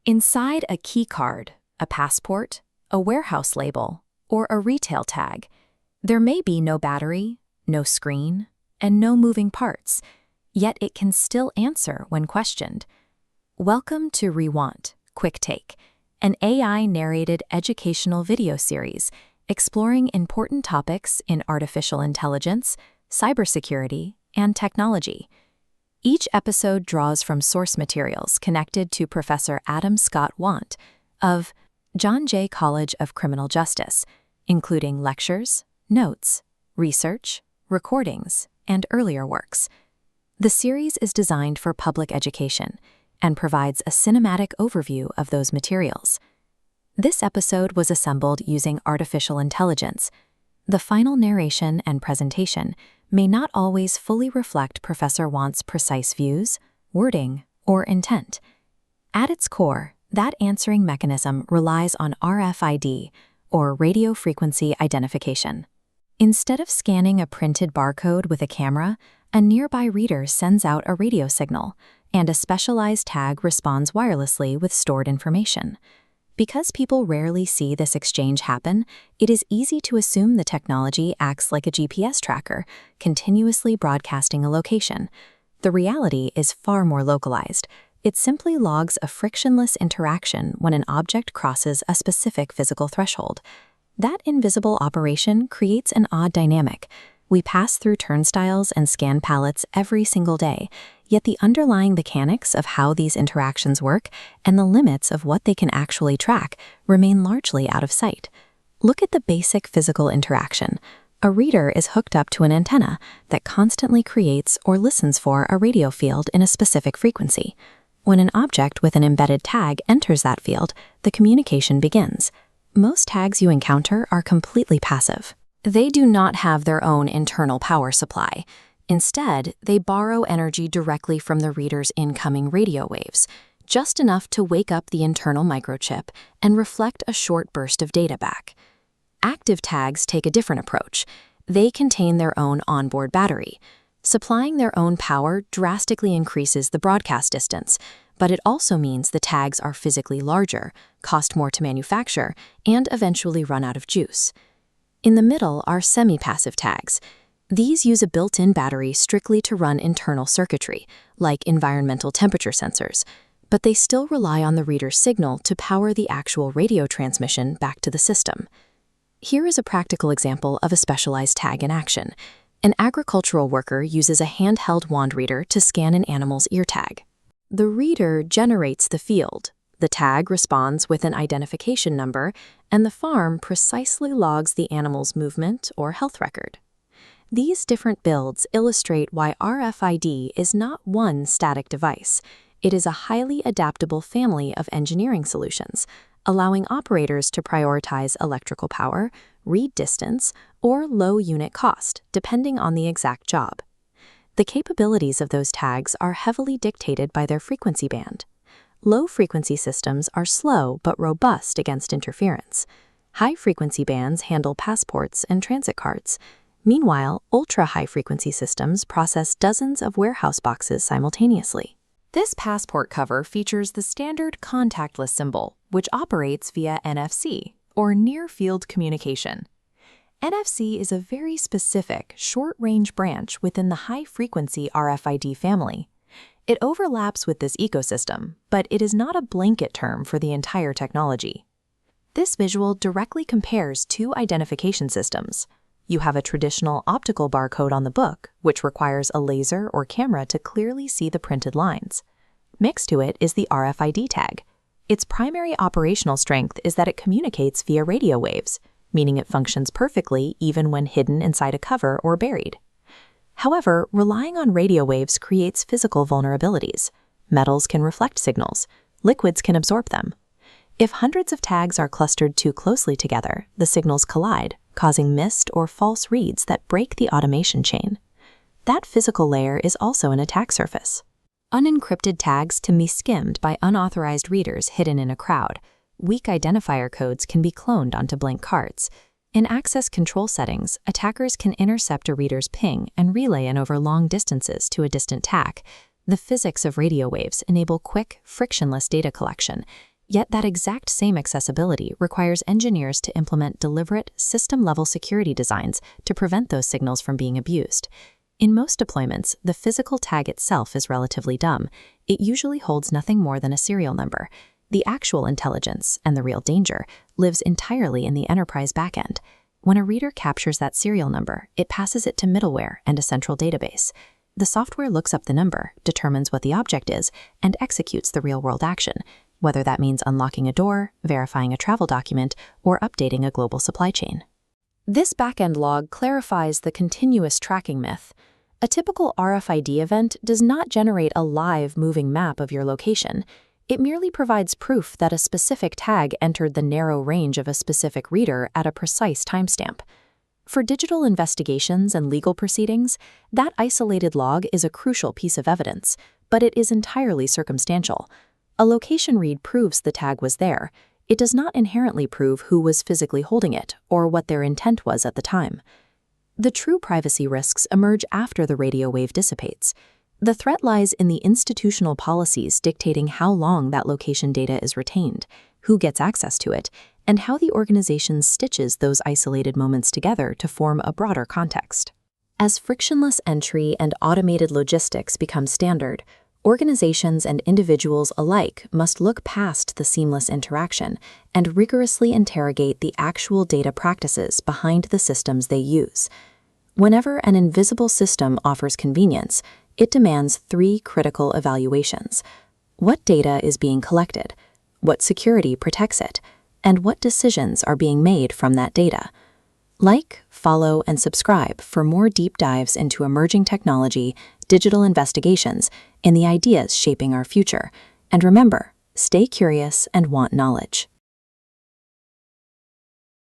Inside a keycard, a passport, a warehouse label, or a retail tag, there may be no battery, no screen, and no moving parts, yet it can still answer when questioned. Welcome to Wandt, Quick Take, an AI-narrated educational video series exploring important topics in artificial intelligence, cybersecurity, and technology. Each episode draws from source materials connected to Professor Adam Scott Wandt of John Jay College of Criminal Justice, including lectures, notes, research, recordings, and earlier works. The series is designed for public education and provides a cinematic overview of those materials. This episode was assembled using artificial intelligence. The final narration and presentation may not always fully reflect Professor Wandt's precise views, wording, or intent. At its core, that answering mechanism relies on RFID, or radio frequency identification. Instead of scanning a printed barcode with a camera, a nearby reader sends out a radio signal, and a specialized tag responds wirelessly with stored information. Because people rarely see this exchange happen, it is easy to assume the technology acts like a GPS tracker, continuously broadcasting a location. The reality is far more localized. It simply logs a frictionless interaction when an object crosses a specific physical threshold. That invisible operation creates an odd dynamic. We pass through turnstiles and scan pallets every single day, yet the underlying mechanics of how these interactions work and the limits of what they can actually track remain largely out of sight. Look at the basic physical interaction. A reader is hooked up to an antenna that constantly creates or listens for a radio field in a specific frequency. When an object with an embedded tag enters that field, the communication begins. Most tags you encounter are completely passive. They do not have their own internal power supply. Instead, they borrow energy directly from the reader's incoming radio waves, just enough to wake up the internal microchip and reflect a short burst of data back. Active tags take a different approach. They contain their own onboard battery. Supplying their own power drastically increases the broadcast distance, but it also means the tags are physically larger, cost more to manufacture, and eventually run out of juice. In the middle are semi-passive tags. These use a built-in battery strictly to run internal circuitry, like environmental temperature sensors, but they still rely on the reader's signal to power the actual radio transmission back to the system. Here is a practical example of a specialized tag in action. An agricultural worker uses a handheld wand reader to scan an animal's ear tag. The reader generates the field. The tag responds with an identification number, and the farm precisely logs the animal's movement or health record. These different builds illustrate why RFID is not one static device. It is a highly adaptable family of engineering solutions, allowing operators to prioritize electrical power, read distance, or low unit cost, depending on the exact job. The capabilities of those tags are heavily dictated by their frequency band. Low-frequency systems are slow but robust against interference. High-frequency bands handle passports and transit cards. Meanwhile, ultra-high-frequency systems process dozens of warehouse boxes simultaneously. This passport cover features the standard contactless symbol, which operates via NFC, or near-field communication. NFC is a very specific, short-range branch within the high-frequency RFID family. It overlaps with this ecosystem, but it is not a blanket term for the entire technology. This visual directly compares two identification systems. You have a traditional optical barcode on the book, which requires a laser or camera to clearly see the printed lines. Mixed to it is the RFID tag. Its primary operational strength is that it communicates via radio waves, meaning it functions perfectly even when hidden inside a cover or buried. However, relying on radio waves creates physical vulnerabilities. Metals can reflect signals. Liquids can absorb them. If hundreds of tags are clustered too closely together, the signals collide, causing missed or false reads that break the automation chain. That physical layer is also an attack surface. Unencrypted tags can be skimmed by unauthorized readers hidden in a crowd. Weak identifier codes can be cloned onto blank cards. In access control settings, attackers can intercept a reader's ping and relay it over long distances to a distant tag. The physics of radio waves enable quick, frictionless data collection. Yet that exact same accessibility requires engineers to implement deliberate, system-level security designs to prevent those signals from being abused. In most deployments, the physical tag itself is relatively dumb. It usually holds nothing more than a serial number. The actual intelligence, and the real danger, lives entirely in the enterprise backend. When a reader captures that serial number, it passes it to middleware and a central database. The software looks up the number, determines what the object is, and executes the real-world action, whether that means unlocking a door, verifying a travel document, or updating a global supply chain. This backend log clarifies the continuous tracking myth. A typical RFID event does not generate a live, moving map of your location. It merely provides proof that a specific tag entered the narrow range of a specific reader at a precise timestamp. For digital investigations and legal proceedings, that isolated log is a crucial piece of evidence, but it is entirely circumstantial. A location read proves the tag was there. It does not inherently prove who was physically holding it or what their intent was at the time. The true privacy risks emerge after the radio wave dissipates. The threat lies in the institutional policies dictating how long that location data is retained, who gets access to it, and how the organization stitches those isolated moments together to form a broader context. As frictionless entry and automated logistics become standard, organizations and individuals alike must look past the seamless interaction and rigorously interrogate the actual data practices behind the systems they use. Whenever an invisible system offers convenience, it demands three critical evaluations. What data is being collected? What security protects it? And what decisions are being made from that data? Like, follow, and subscribe for more deep dives into emerging technology, digital investigations, and the ideas shaping our future. And remember, stay curious and want knowledge.